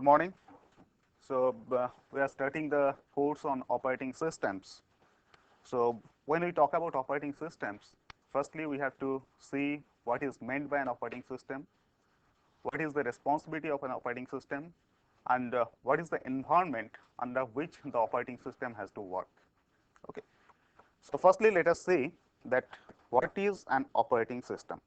Good morning. So, we are starting the course on operating systems. So, when we talk about operating systems, firstly we have to see what is meant by an operating system, what is the responsibility of an operating system, and what is the environment under which the operating system has to work. Okay. So, firstly let us see that what is an operating system.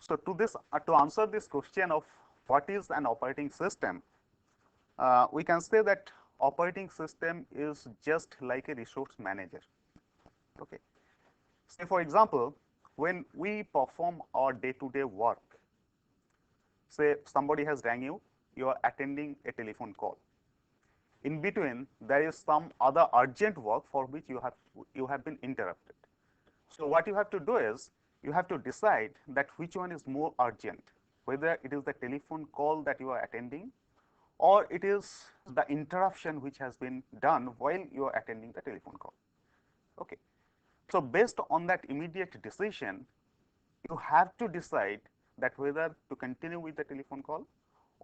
So, to answer this question of what is an operating system, we can say that operating system is just like a resource manager. Okay. Say for example, when we perform our day-to-day work, say somebody has rang you, you are attending a telephone call. In between, there is some other urgent work for which you have been interrupted. So what you have to do is you have to decide that which one is more urgent, whether it is the telephone call that you are attending or it is the interruption which has been done while you are attending the telephone call. Okay. So based on that immediate decision, you have to decide that whether to continue with the telephone call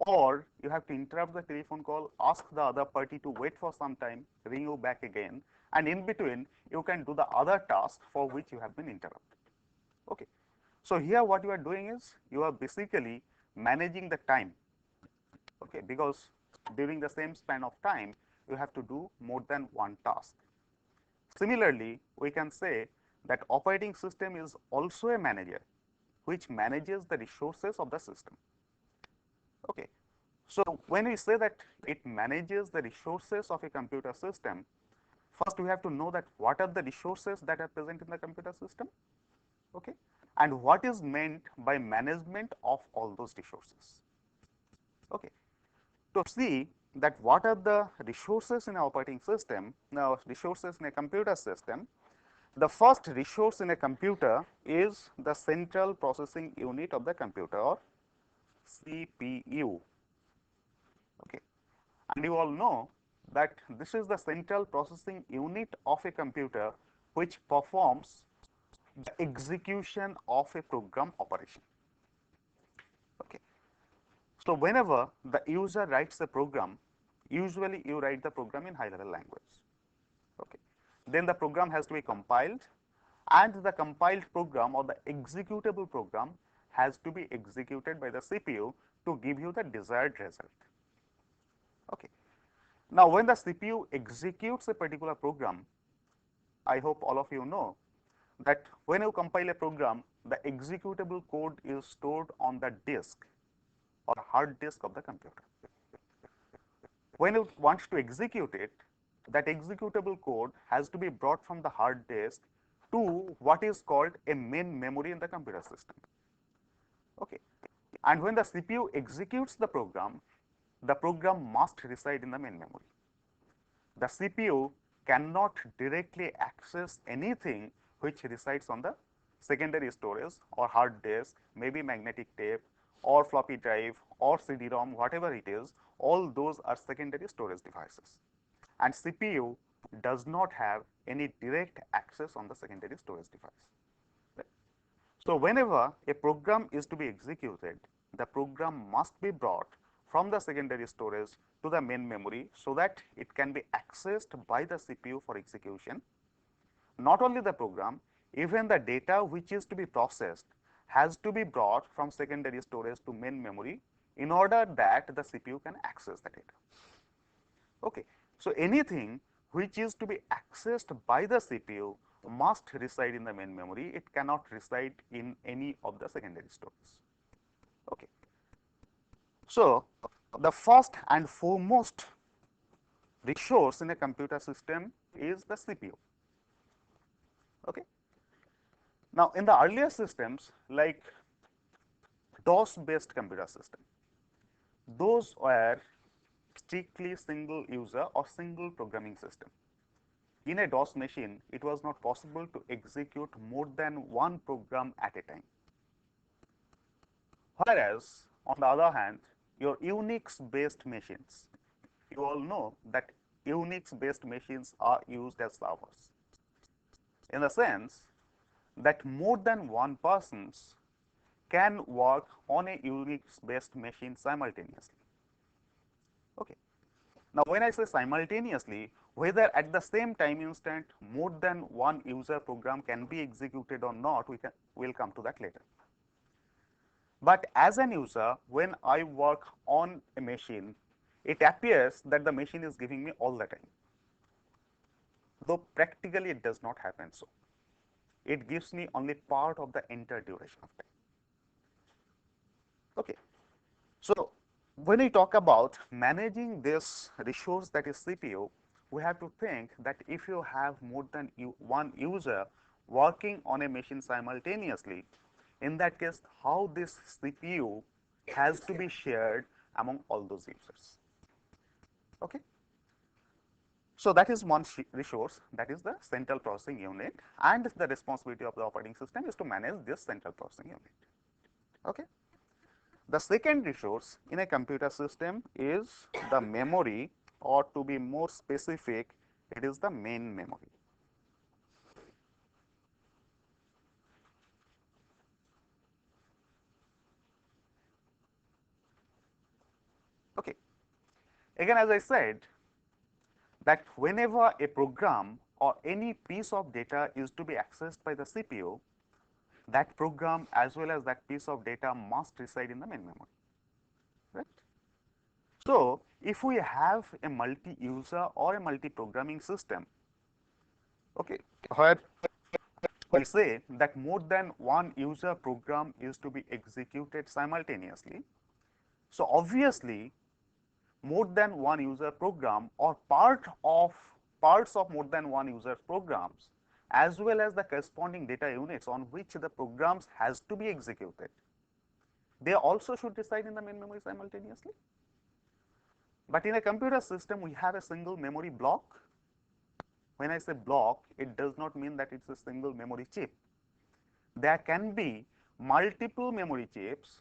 or you have to interrupt the telephone call, ask the other party to wait for some time, ring you back again, and in between you can do the other task for which you have been interrupted. Okay. So here what you are doing is you are basically managing the time, okay, because during the same span of time you have to do more than one task. Similarly, we can say that operating system is also a manager which manages the resources of the system. Okay. So when we say that it manages the resources of a computer system, first we have to know that what are the resources that are present in the computer system, okay, and what is meant by management of all those resources. Okay. To see that what are the resources in an operating system, now resources in a computer system, the first resource in a computer is the central processing unit of the computer, or CPU. Okay. And you all know that this is the central processing unit of a computer which performs the execution of a program operation. Okay. So whenever the user writes a program, usually you write the program in high level language. Okay. Then the program has to be compiled, and the compiled program or the executable program has to be executed by the CPU to give you the desired result. Okay. Now, when the CPU executes a particular program, I hope all of you know that when you compile a program, the executable code is stored on the disk or hard disk of the computer. When you want to execute it, that executable code has to be brought from the hard disk to what is called a main memory in the computer system. Okay. And when the CPU executes the program must reside in the main memory. The CPU cannot directly access anything which resides on the secondary storage or hard disk, maybe magnetic tape or floppy drive or CD-ROM, whatever it is, all those are secondary storage devices. And CPU does not have any direct access on the secondary storage device. Right. So whenever a program is to be executed, the program must be brought from the secondary storage to the main memory so that it can be accessed by the CPU for execution. Not only the program, even the data which is to be processed has to be brought from secondary storage to main memory in order that the CPU can access the data. Okay. So anything which is to be accessed by the CPU must reside in the main memory. It cannot reside in any of the secondary storage. Okay. So the first and foremost resource in a computer system is the CPU. Okay. Now in the earlier systems like DOS based computer system, those were strictly single user or single programming system. In a DOS machine, it was not possible to execute more than one program at a time. Whereas, on the other hand, your Unix-based machines, you all know that Unix-based machines are used as servers, in the sense that more than one person can work on a Unix-based machine simultaneously. Okay. Now, when I say simultaneously, whether at the same time instant more than one user program can be executed or not, we'll come to that later. But as an user, when I work on a machine, it appears that the machine is giving me all the time, though practically it does not happen so. It gives me only part of the entire duration of time. Okay. So, when we talk about managing this resource that is CPU, we have to think that if you have more than one user working on a machine simultaneously, in that case, how this CPU has to be shared among all those users. Okay. So, that is one resource, that is the central processing unit, and the responsibility of the operating system is to manage this central processing unit. Okay. The second resource in a computer system is the memory, or to be more specific, it is the main memory. Okay. Again, as I said, that whenever a program or any piece of data is to be accessed by the CPU, that program as well as that piece of data must reside in the main memory, right? So, if we have a multi-user or a multi-programming system, okay, where we say that more than one user program is to be executed simultaneously, so obviously more than one user program or parts of more than one user programs, as well as the corresponding data units on which the programs has to be executed, they also should reside in the main memory simultaneously. But in a computer system, we have a single memory block. When I say block, it does not mean that it's a single memory chip. There can be multiple memory chips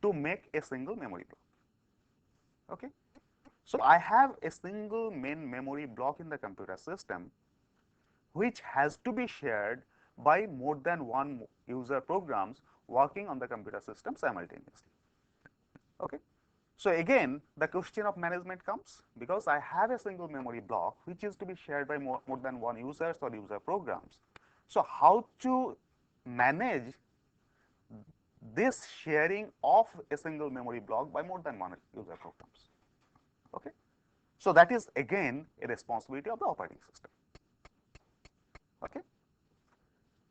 to make a single memory block. Okay. So, I have a single main memory block in the computer system, which has to be shared by more than one user programs working on the computer system simultaneously. Okay. So, again the question of management comes, because I have a single memory block which is to be shared by more than one users or user programs. So, how to manage this sharing of a single memory block by more than one user programs? Okay. So, that is again a responsibility of the operating system. Okay.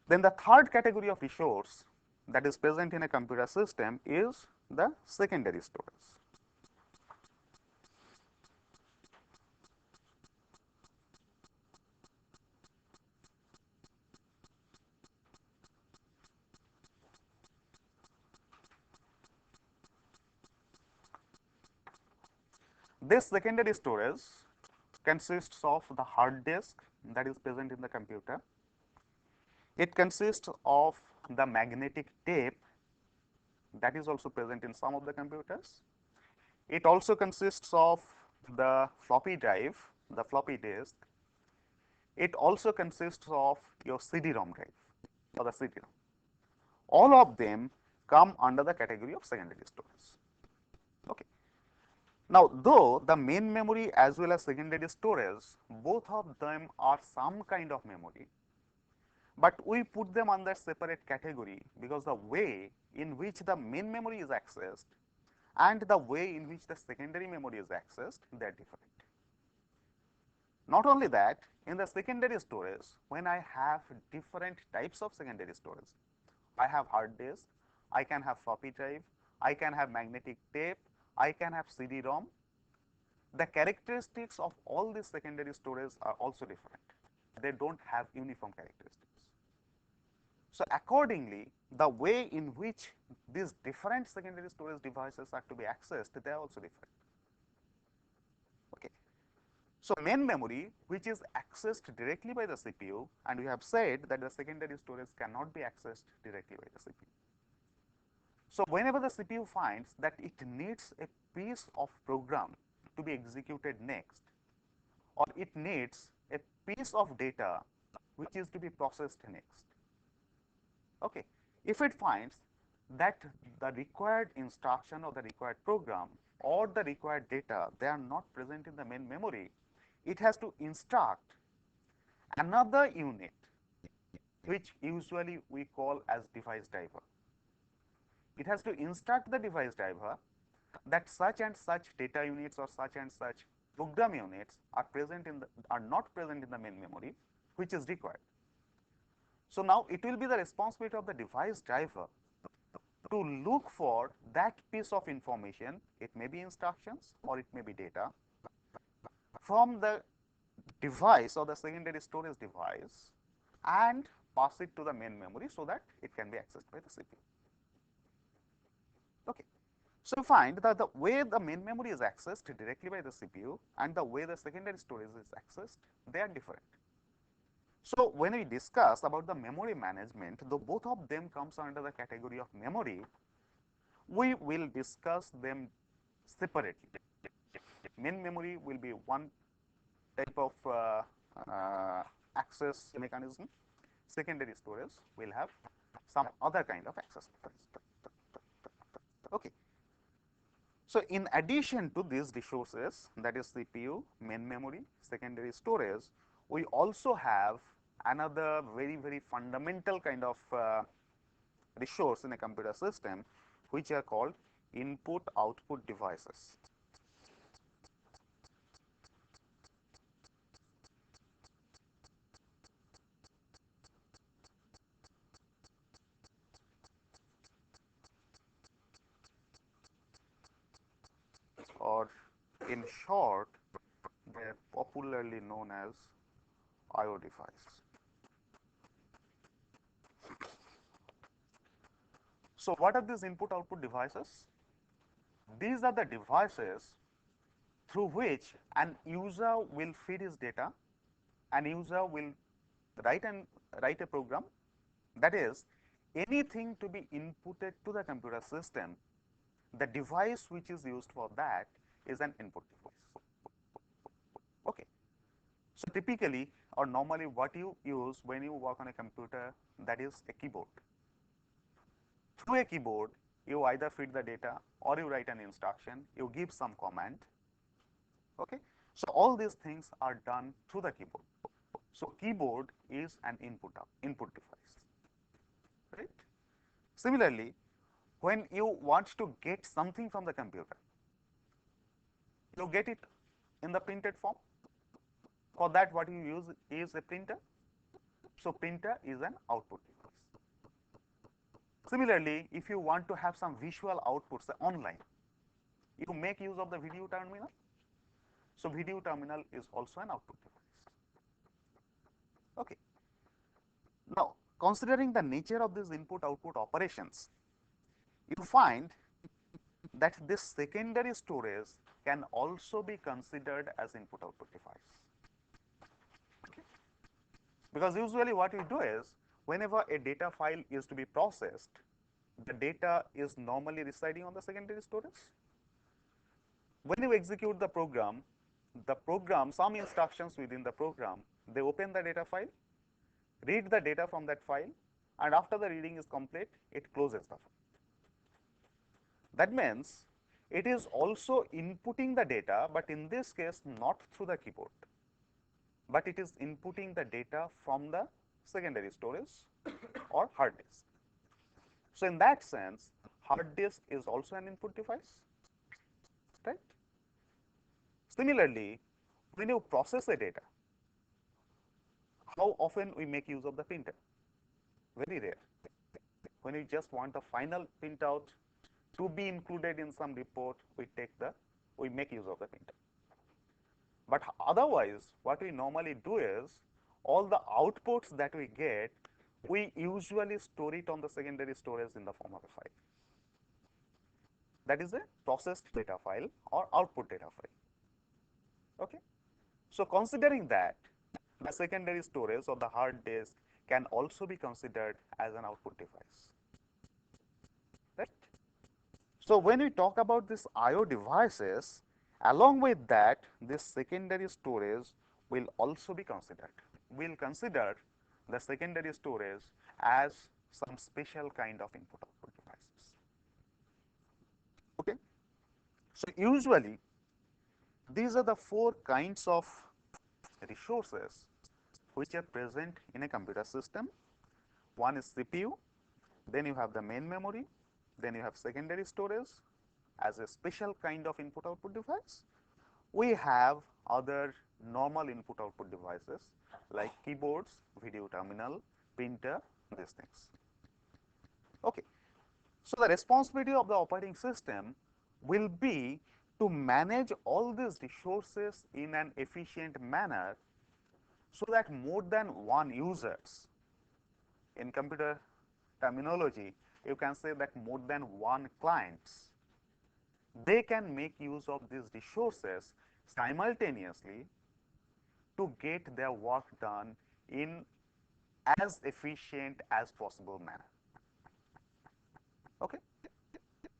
Then the third category of resource that is present in a computer system is the secondary storage. This secondary storage consists of the hard disk that is present in the computer. It consists of the magnetic tape that is also present in some of the computers. It also consists of the floppy drive, the floppy disk. It also consists of your CD-ROM drive or the CD-ROM. All of them come under the category of secondary storage. Okay. Now, though the main memory as well as secondary storage, both of them are some kind of memory, but we put them under separate category because the way in which the main memory is accessed and the way in which the secondary memory is accessed, they are different. Not only that, in the secondary storage, when I have different types of secondary storage, I have hard disk, I can have floppy drive, I can have magnetic tape, I can have CD-ROM. The characteristics of all these secondary storage are also different. They don't have uniform characteristics. So accordingly, the way in which these different secondary storage devices are to be accessed, they are also different. Okay. So main memory, which is accessed directly by the CPU, and we have said that the secondary storage cannot be accessed directly by the CPU. So whenever the CPU finds that it needs a piece of program to be executed next, or it needs a piece of data which is to be processed next, okay, if it finds that the required instruction or the required program or the required data, they are not present in the main memory, it has to instruct another unit, which usually we call as device driver. It has to instruct the device driver that such and such data units or such and such program units are not present in the main memory, which is required. So now it will be the responsibility of the device driver to look for that piece of information, it may be instructions or it may be data, from the device or the secondary storage device and pass it to the main memory so that it can be accessed by the CPU. Okay. So you find that the way the main memory is accessed directly by the CPU and the way the secondary storage is accessed, they are different. So when we discuss about the memory management, though both of them comes under the category of memory, we will discuss them separately. Main memory will be one type of access mechanism. Secondary storage will have some other kind of access mechanism. Okay. So in addition to these resources, that is CPU, main memory, secondary storage, we also have another very fundamental kind of resource in a computer system, which are called input output devices. Or in short, they are popularly known as IO device. So what are these input output devices? These are the devices through which an user will feed his data, an user will write a program, that is anything to be inputted to the computer system, the device which is used for that is an input device. Okay. So typically or normally what you use when you work on a computer, that is a keyboard. Through a keyboard, you either feed the data or you write an instruction, you give some command. Okay. So all these things are done through the keyboard. So keyboard is an input device, right? Similarly, when you want to get something from the computer, you get it in the printed form. For that, what you use is a printer. So printer is an output device. Similarly, if you want to have some visual outputs online, you make use of the video terminal. So video terminal is also an output device. Okay. Now, considering the nature of these input output operations, you find that this secondary storage can also be considered as input output device. Okay. Because usually what we do is, whenever a data file is to be processed, the data is normally residing on the secondary storage. When you execute the program, some instructions within the program, they open the data file, read the data from that file, and after the reading is complete, it closes the file. That means it is also inputting the data, but in this case not through the keyboard, but it is inputting the data from the secondary storage or hard disk. So in that sense, hard disk is also an input device, right? Similarly, when you process a data, how often we make use of the printer? Very rare. When you just want the final printout to be included in some report, we make use of the printer. But otherwise, what we normally do is, all the outputs that we get, we usually store it on the secondary storage in the form of a file. That is a processed data file or output data file. Okay. So considering that, the secondary storage or the hard disk can also be considered as an output device. Right? So when we talk about this I/O devices, along with that, this secondary storage will also be considered. We'll consider the secondary storage as some special kind of input output devices. Okay. So usually these are the four kinds of resources which are present in a computer system. One is CPU, then you have the main memory, then you have secondary storage as a special kind of input output device. We have other normal input output devices like keyboards, video terminal, printer, these things. Okay. So the responsibility of the operating system will be to manage all these resources in an efficient manner so that more than one users, in computer terminology, you can say that more than one clients, they can make use of these resources simultaneously to get their work done in as efficient as possible manner. Okay.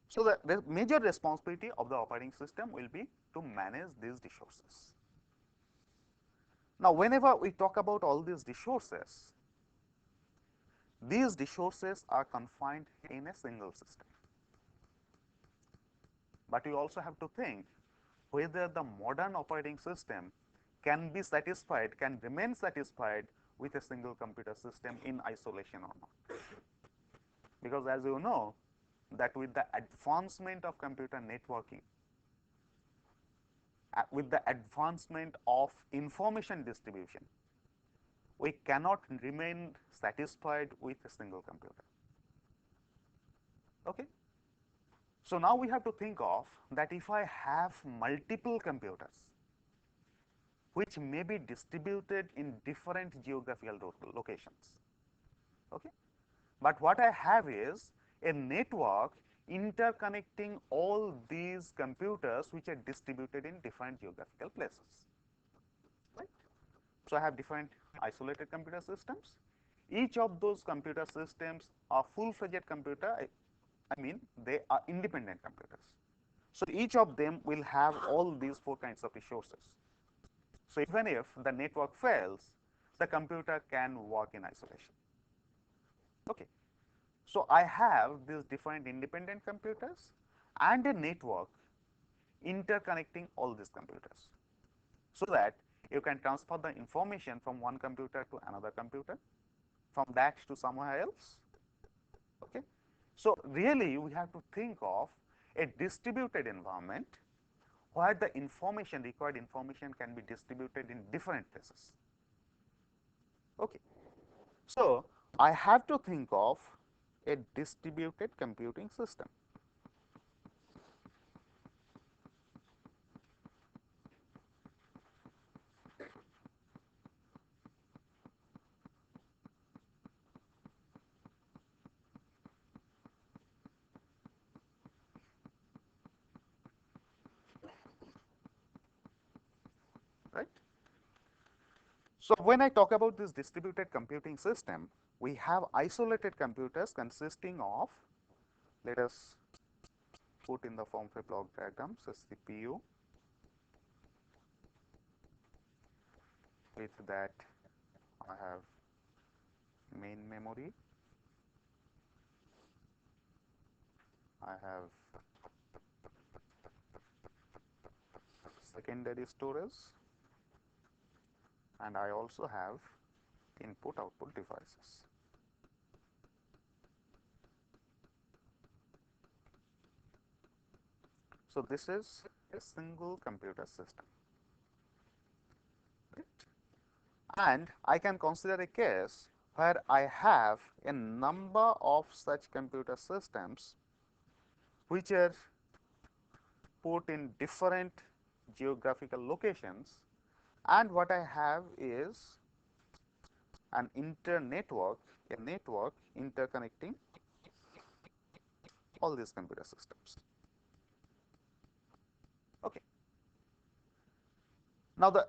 So the major responsibility of the operating system will be to manage these resources. Now, whenever we talk about all these resources are confined in a single system. But you also have to think whether the modern operating system can be satisfied, can remain satisfied with a single computer system in isolation or not. Because as you know, that with the advancement of computer networking, with the advancement of information distribution, we cannot remain satisfied with a single computer. Okay. So now we have to think of that if I have multiple computers which may be distributed in different geographical locations. Okay. But what I have is a network interconnecting all these computers which are distributed in different geographical places. Right. So I have different isolated computer systems. Each of those computer systems are full-fledged computer. I mean, they are independent computers. So each of them will have all these four kinds of resources. So even if the network fails, the computer can work in isolation. Okay. So I have these different independent computers and a network interconnecting all these computers so that you can transfer the information from one computer to another computer, from that to somewhere else. Okay. So really we have to think of a distributed environment where the information, required information, can be distributed in different places. Okay. So I have to think of a distributed computing system. Right. So when I talk about this distributed computing system, we have isolated computers consisting of, let us put in the form of a block diagram, so CPU, with that I have main memory, I have secondary storage, and I also have input output devices. So this is a single computer system. Right? And I can consider a case where I have a number of such computer systems which are put in different geographical locations, and what I have is an internetwork a network interconnecting all these computer systems. Okay. Now, the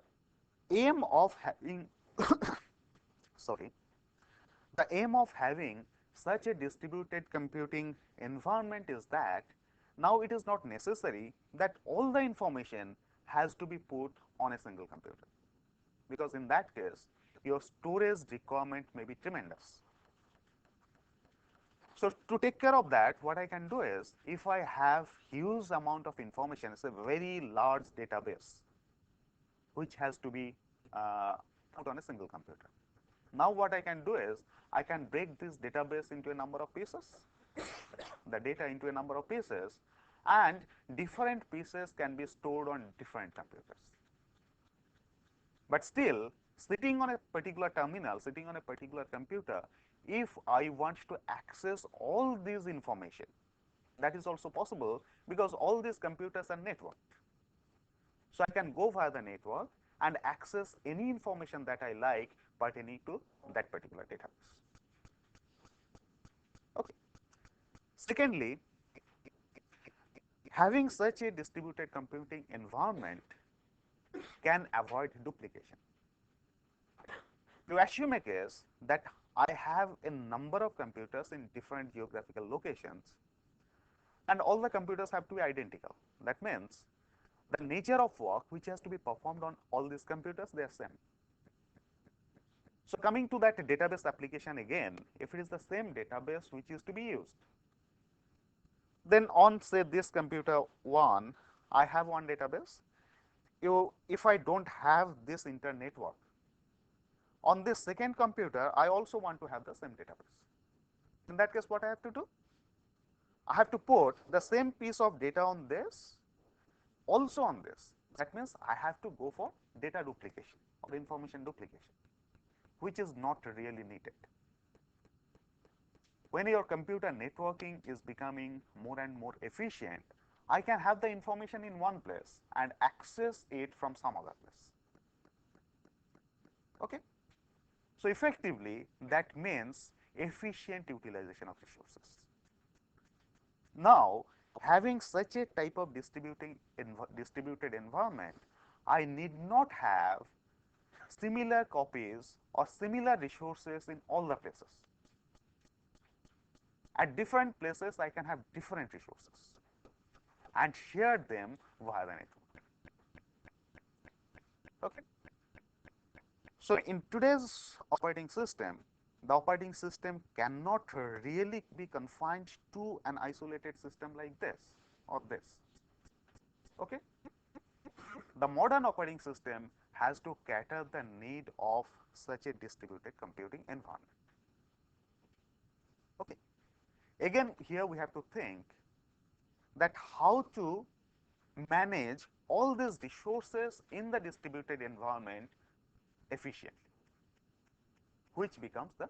aim of having sorry, the aim of having such a distributed computing environment is that now it is not necessary that all the information has to be put on a single computer, because in that case your storage requirement may be tremendous. So, to take care of that, what I can do is, if I have huge amount of information, it's a very large database which has to be put on a single computer. Now, what I can do is, I can break this database into a number of pieces, the data into a number of pieces, and different pieces can be stored on different computers. But still, sitting on a particular terminal, sitting on a particular computer, if I want to access all this information, that is also possible, because all these computers are networked. So, I can go via the network and access any information that I like pertaining to that particular database. Okay. Secondly, having such a distributed computing environment can avoid duplication. To assume a case that I have a number of computers in different geographical locations, and all the computers have to be identical. That means the nature of work which has to be performed on all these computers, they are same. So, coming to that database application again, if it is the same database which is to be used, then on say this computer 1, I have one database. If I don't have this inter-network, on this second computer, I also want to have the same database. In that case, what I have to do? I have to put the same piece of data on this, also on this. That means I have to go for data duplication or information duplication, which is not really needed. When your computer networking is becoming more and more efficient, I can have the information in one place and access it from some other place. Okay? So, effectively that means efficient utilization of resources. Now, having such a type of distributed environment, I need not have similar copies or similar resources in all the places. At different places, I can have different resources and share them via the network. Okay. So, in today's operating system, the operating system cannot really be confined to an isolated system like this or this. Okay. The modern operating system has to cater the need of such a distributed computing environment. Okay. Again, here we have to think that how to manage all these resources in the distributed environment efficiently, which becomes the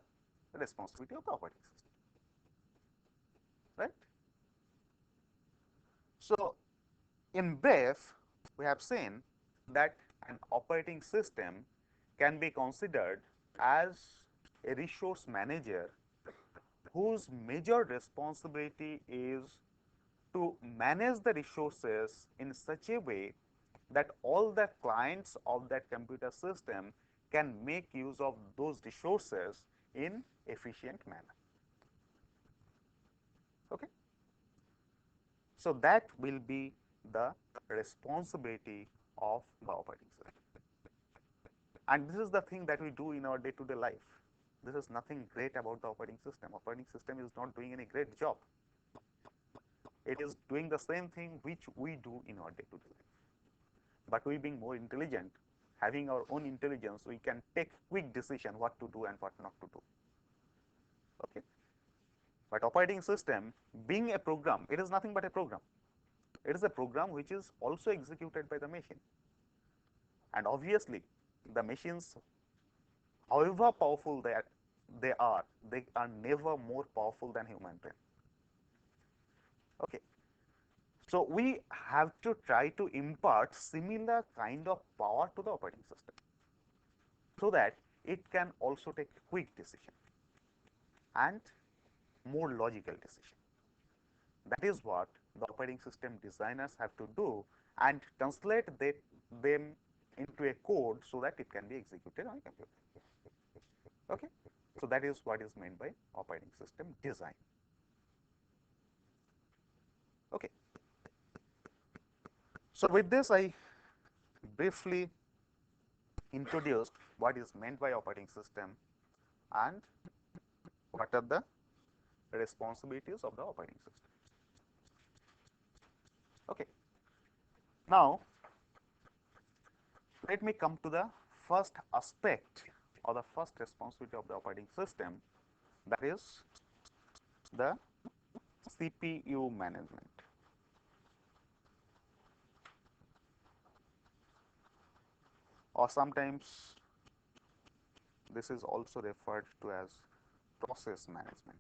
responsibility of the operating system, right? So, in brief, we have seen that an operating system can be considered as a resource manager whose major responsibility is to manage the resources in such a way that all the clients of that computer system can make use of those resources in efficient manner. Okay. So, that will be the responsibility of the operating system. And this is the thing that we do in our day-to-day life. This is nothing great about the operating system. Operating system is not doing any great job. It is doing the same thing which we do in our day-to-day life. But we being more intelligent, having our own intelligence, we can take quick decision what to do and what not to do. Okay. But operating system being a program, it is nothing but a program. It is a program which is also executed by the machine. And obviously, the machines, however powerful they are never more powerful than human brain. Okay. So, we have to try to impart similar kind of power to the operating system, so that it can also take quick decision. and more logical decision. That is what the operating system designers have to do and translate them into a code so that it can be executed on a computer. Okay? So, that is what is meant by operating system design. Okay. So, with this I briefly introduced what is meant by operating system and what are the responsibilities of the operating system. Okay. Now, let me come to the first aspect or the first responsibility of the operating system, that is the CPU management. Or sometimes this is also referred to as process management.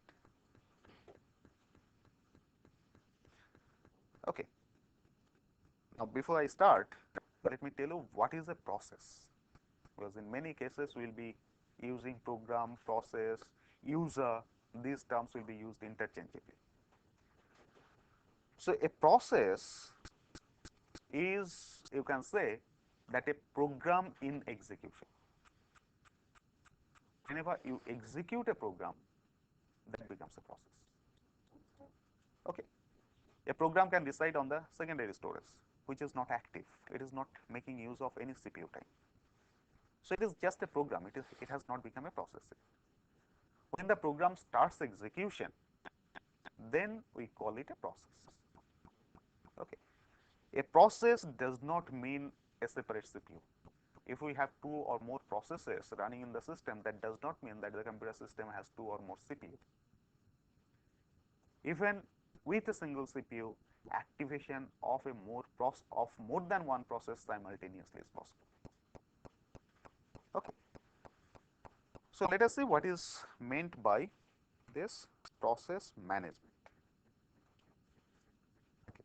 Okay. Now, before I start, let me tell you what is a process, because in many cases we will be using program, process, user, these terms will be used interchangeably. So, a process is, you can say, that a program in execution. Whenever you execute a program, that becomes a process. Okay. A program can reside on the secondary storage, which is not active. It is not making use of any CPU time. So, it is just a program. It has not become a process. When the program starts execution, then we call it a process. Okay. A process does not mean a separate CPU. If we have 2 or more processes running in the system, that does not mean that the computer system has 2 or more CPU. Even with a single CPU, activation of more than one process simultaneously is possible. Okay. So, let us see what is meant by this process management. Okay.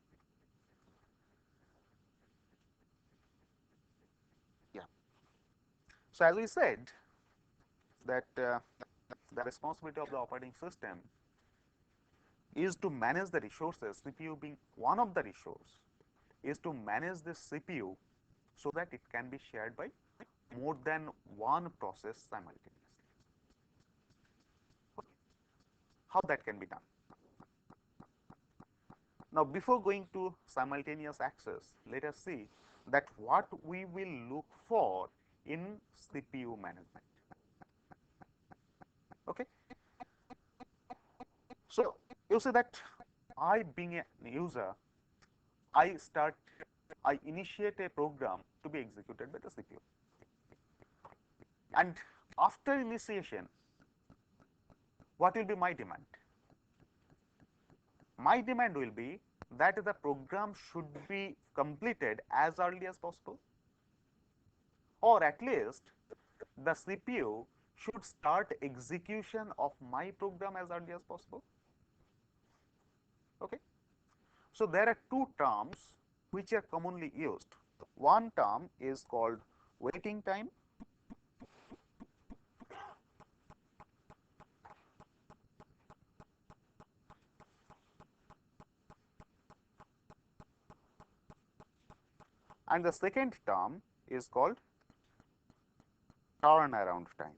Yeah. So, as we said that the responsibility of the operating system is to manage the resources, CPU being one of the resource, is to manage the CPU so that it can be shared by more than one process simultaneously. Okay. How that can be done? Now, before going to simultaneous access, let us see that what we will look for in CPU management. Okay. So, you see that I being a user, I initiate a program to be executed by the CPU, and after initiation, what will be my demand? My demand will be that the program should be completed as early as possible, or at least the CPU should start execution of my program as early as possible. Okay. So, there are 2 terms which are commonly used. One term is called waiting time, and the second term is called turnaround time.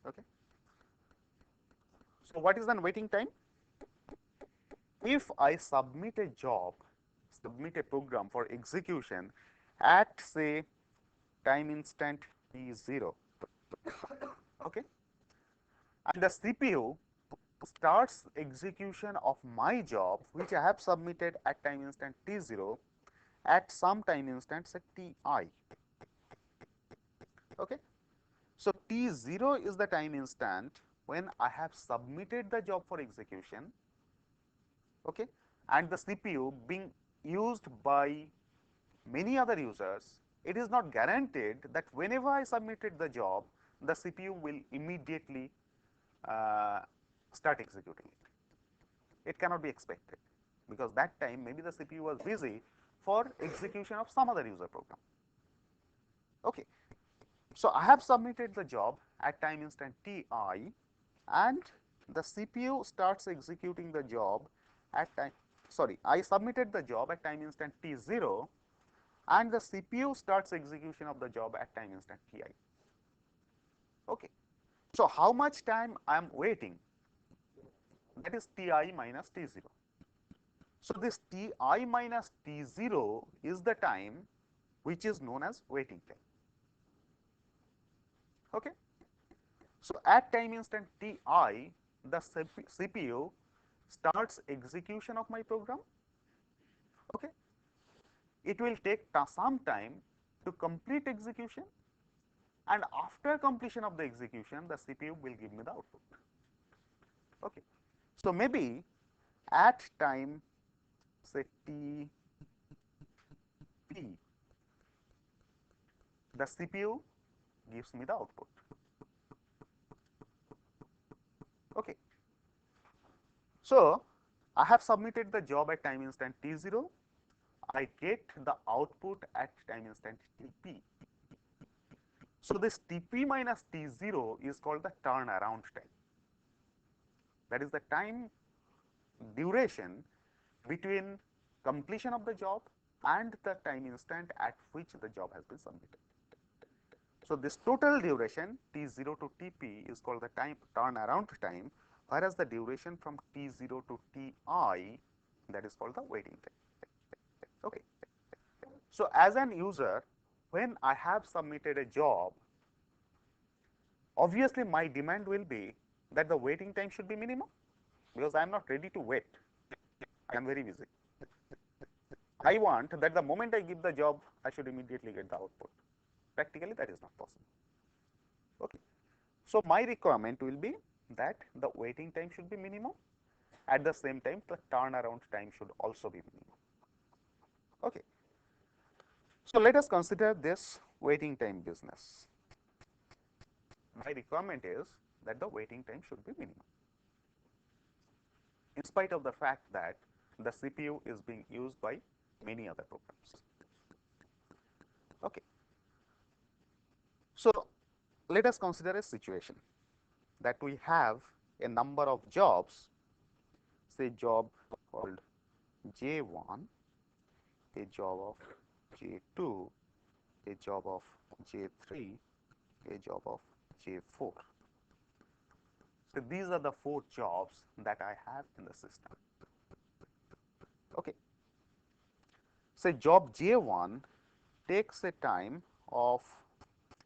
Okay. So, what is then waiting time? If I submit a program for execution at, say, time instant t0, okay, and the CPU starts execution of my job which I have submitted at time instant t0 at some time instant, say, ti. Okay. So, t0 is the time instant when I have submitted the job for execution, okay, and the CPU being used by many other users. It is not guaranteed that whenever I submitted the job, the CPU will immediately start executing it. It cannot be expected. because that time maybe the CPU was busy for execution of some other user program. Okay. So I have submitted the job at time instant Ti, and the CPU starts executing the job at time, sorry, I submitted the job at time instant T0, and the CPU starts execution of the job at time instant Ti. Okay. So how much time I am waiting? That is Ti minus T0. So this Ti minus T0 is the time which is known as waiting time. Okay. So at time instant Ti, the CPU starts execution of my program. Okay. It will take some time to complete execution, and after completion of the execution, the CPU will give me the output. Okay. So maybe at time say T P, the CPU gives me the output. Okay. So I have submitted the job at time instant T0. I get the output at time instant Tp. So this Tp minus T0 is called the turnaround time. That is the time duration between completion of the job and the time instant at which the job has been submitted. So this total duration T0 to Tp is called the time turnaround time, whereas the duration from T0 to Ti, that is called the waiting time. Okay. So as an user, when I have submitted a job, obviously my demand will be that the waiting time should be minimum, because I am not ready to wait. I am very busy. I want that the moment I give the job, I should immediately get the output. Practically, that is not possible. Okay. So my requirement will be that the waiting time should be minimum. At the same time, the turnaround time should also be minimum. Okay. So let us consider this waiting time business. My requirement is that the waiting time should be minimum, in spite of the fact that the CPU is being used by many other programs. Okay. So let us consider a situation that we have a number of jobs, say job called J1, a job of J2, a job of J3, a job of J4. So these are the 4 jobs that I have in the system. Okay. So job J1 takes a time of,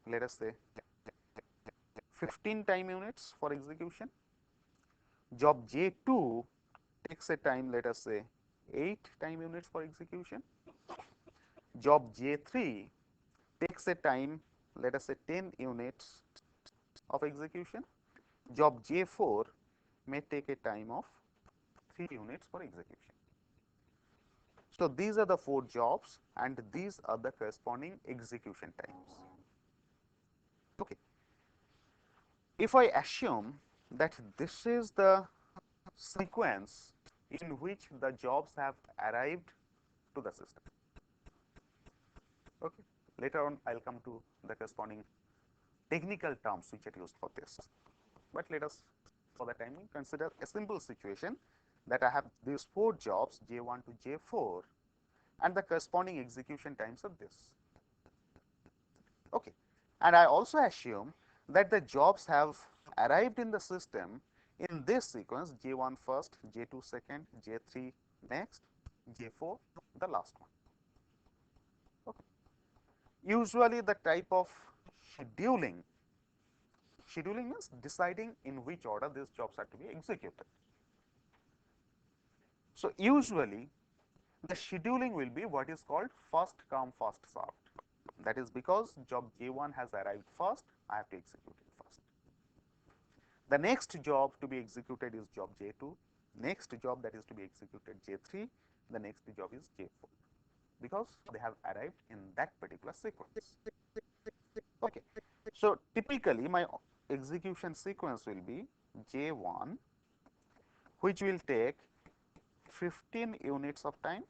let us say, 15 time units for execution. Job J2 takes a time, let us say, 8 time units for execution. Job J3 takes a time, let us say, 10 units of execution. Job J4 may take a time of 3 units for execution. So these are the 4 jobs, and these are the corresponding execution times. Okay. If I assume that this is the sequence in which the jobs have arrived to the system. Okay. Later on, I will come to the corresponding technical terms which are used for this. But let us, for the time being, consider a simple situation that I have these 4 jobs J1 to J4 and the corresponding execution times of this. Okay. And I also assume that the jobs have arrived in the system in this sequence, J1 first, J2 second, J3 next, J4 the last one. Okay. Usually the type of scheduling means deciding in which order these jobs are to be executed. So usually the scheduling will be what is called first come first served. That is because job J1 has arrived first, I have to execute it first. The next job to be executed is job J2, next job that is to be executed J3, the next job is J4, because they have arrived in that particular sequence. Okay. So typically my execution sequence will be J1, which will take 15 units of time.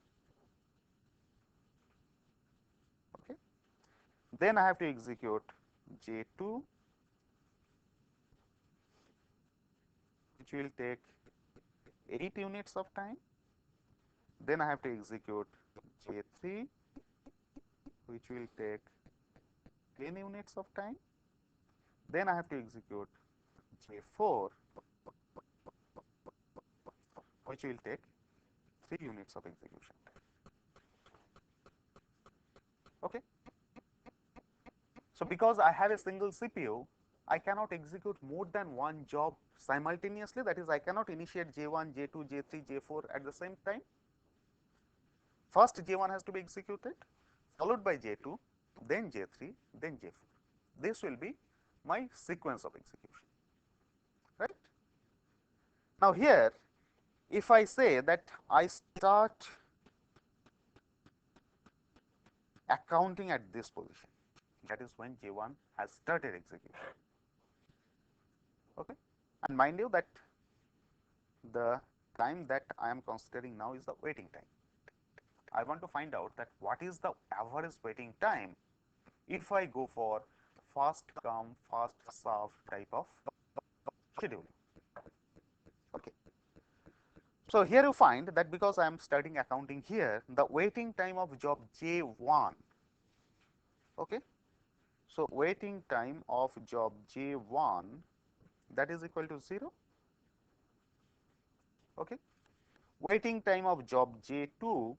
Okay. Then I have to execute J2, which will take 8 units of time. Then I have to execute J3, which will take 10 units of time. Then I have to execute J4, which will take 3 units of execution time. Okay. So, because I have a single CPU, I cannot execute more than one job simultaneously. That is, I cannot initiate J1, J2, J3, J4 at the same time. First J1 has to be executed, followed by J2, then J3, then J4. This will be my sequence of execution, right. Now, here if I say that I start accounting at this position, that is when J1 has started execution. Okay. And mind you that the time that I am considering now is the waiting time. I want to find out that what is the average waiting time if I go for fast come fast serve type of scheduling. Okay. So, here you find that because I am starting accounting here, the waiting time of job J1, okay. So, waiting time of job J1, that is equal to 0, okay. Waiting time of job J2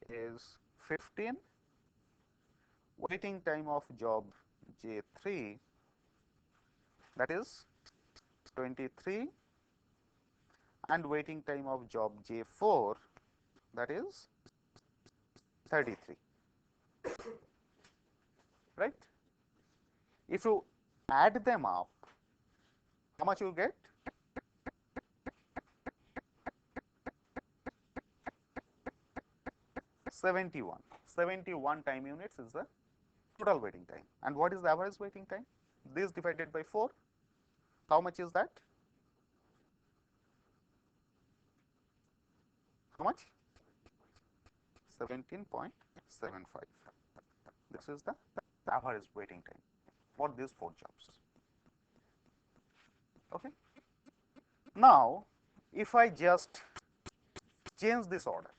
is 15, waiting time of job J3, that is 23, and waiting time of job J4, that is 33, right. If you add them up, how much you get? 71 time units is the total waiting time. And what is the average waiting time? This divided by 4, how much is that? How much? 17.75. This is the average waiting time for these 4 jobs. Okay. Now, if I just change this order,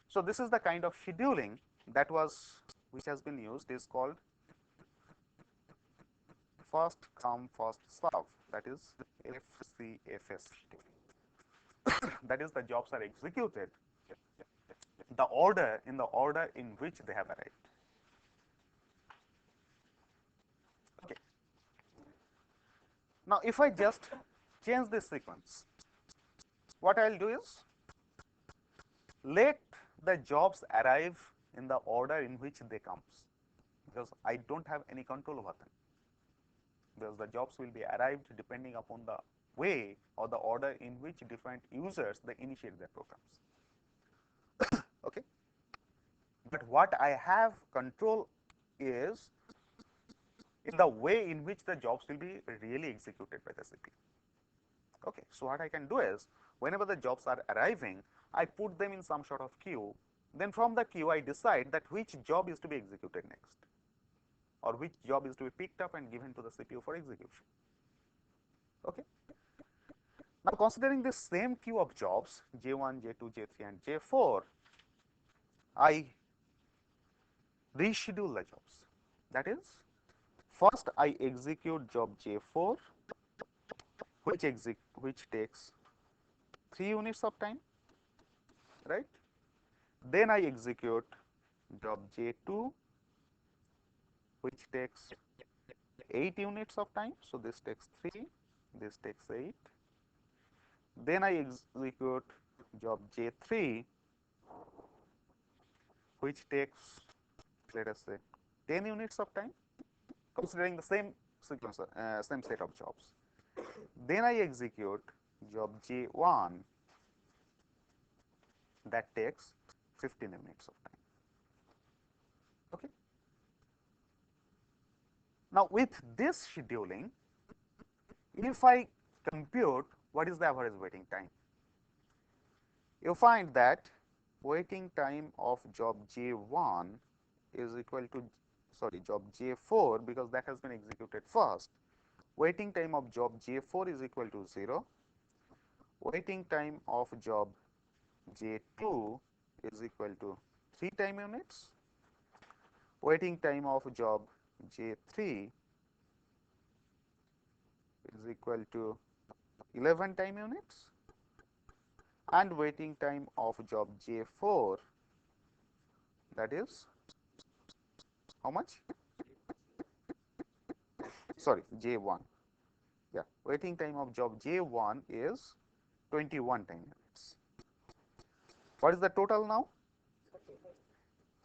so this is the kind of scheduling that which has been used, is called first come first serve, that is FCFS scheduling. That is, the jobs are executed in the order in which they have arrived. Okay. Now, if I just change this sequence, what I will do is let the jobs arrive in the order in which they comes, because I do not have any control over them, because the jobs will be arrived depending upon the way or the order in which different users they initiate their programs. Okay. But what I have control is in the way in which the jobs will be really executed by the CPU. Okay. So, what I can do is, whenever the jobs are arriving, I put them in some sort of queue, then from the queue I decide that which job is to be executed next, or which job is to be picked up and given to the CPU for execution. Okay. Now, considering this same queue of jobs J1, J2, J3 and J4, I reschedule the jobs. That is, first I execute job J4, which takes 3 units of time, right. Then I execute job J2, which takes 8 units of time. So, this takes 3, this takes 8. Then I execute job J3, which takes, let us say, 10 units of time, considering the same sequence, same set of jobs. Then I execute job J1, that takes 15 units of time. Okay. Now, with this scheduling, if I compute what is the average waiting time, you find that waiting time of job J1 is equal to, sorry, job J4, because that has been executed first. Waiting time of job J4 is equal to 0. Waiting time of job J2 is equal to 3 time units. Waiting time of job J3 is equal to 11 time units, and waiting time of job J4, that is how much? Sorry, J1. Yeah, waiting time of job J1 is 21 time units. What is the total now?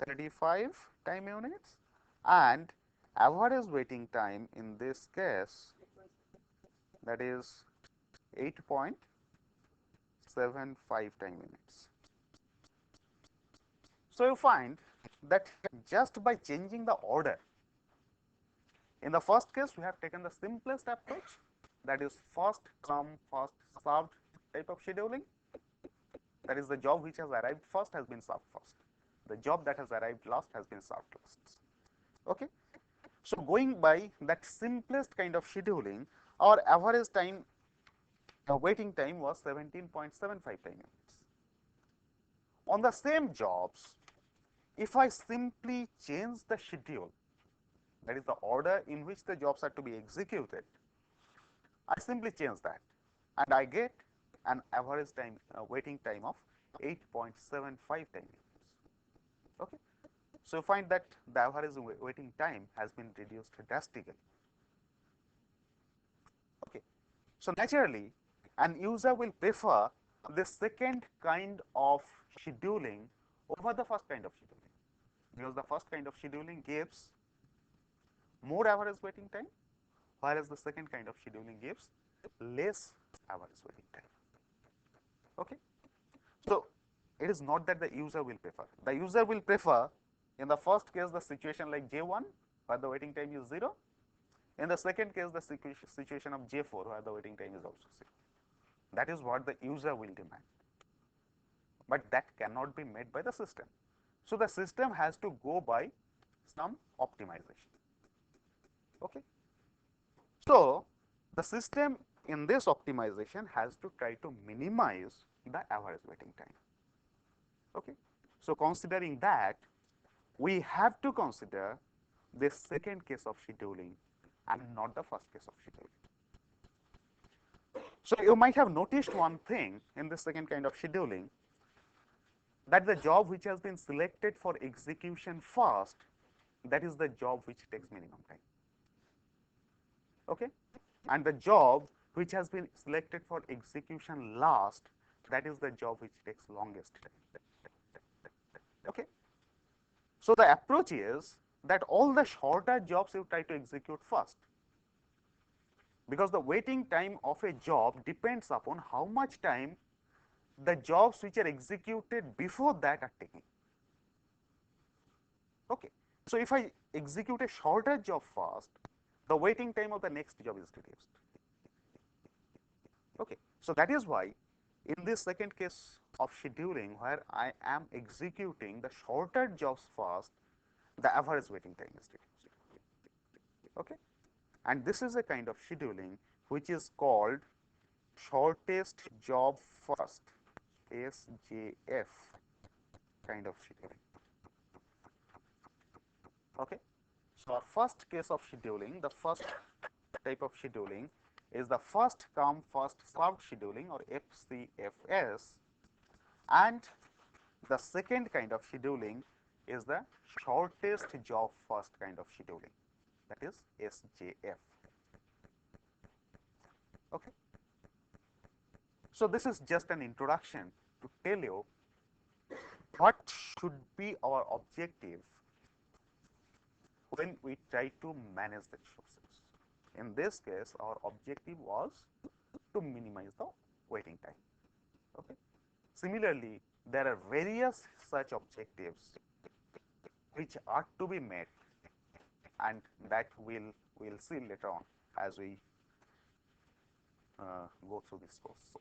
35 time units, and average waiting time in this case, that is 8.75 time units. So you find that just by changing the order, in the first case we have taken the simplest approach, that is first come first served type of scheduling. That is, the job which has arrived first has been served first, the job that has arrived last has been served last. Okay. So going by that simplest kind of scheduling, our average time, waiting time was 17.75 time units. On the same jobs, if I simply change the schedule, that is the order in which the jobs are to be executed, I simply change that and I get an average time, waiting time of 8.75 time units. Okay. So you find that the average waiting time has been reduced drastically. Okay. So naturally, an user will prefer the second kind of scheduling over the first kind of scheduling, because the first kind of scheduling gives more average waiting time, whereas the second kind of scheduling gives less average waiting time. Okay. So it is not that the user will prefer. The user will prefer, in the first case, the situation like J1, where the waiting time is 0. In the second case, the situation of J4, where the waiting time is also 0. That is what the user will demand, but that cannot be met by the system. So the system has to go by some optimization. Okay. So the system in this optimization has to try to minimize the average waiting time. Okay. So considering that, we have to consider the second case of scheduling and not the first case of scheduling. So you might have noticed one thing in the second kind of scheduling, that the job which has been selected for execution first, that is the job which takes minimum time. Okay. And the job which has been selected for execution last, that is the job which takes longest time. Okay. So the approach is that all the shorter jobs you try to execute first, because the waiting time of a job depends upon how much time the jobs which are executed before that are taking. Okay. So if I execute a shorter job first, the waiting time of the next job is reduced. Okay. So that is why in this second case of scheduling, where I am executing the shorter jobs first, the average waiting time is reduced. Okay. And this is a kind of scheduling which is called shortest job first, SJF kind of scheduling. Okay. So our first case of scheduling, the first type of scheduling is the first come first served scheduling, or FCFS, and the second kind of scheduling is the shortest job first kind of scheduling, that is SJF. Okay. So this is just an introduction to tell you what should be our objective when we try to manage the resources. In this case, our objective was to minimize the waiting time. Okay. Similarly, there are various such objectives which are to be met, and that we'll see later on as we go through this course. So,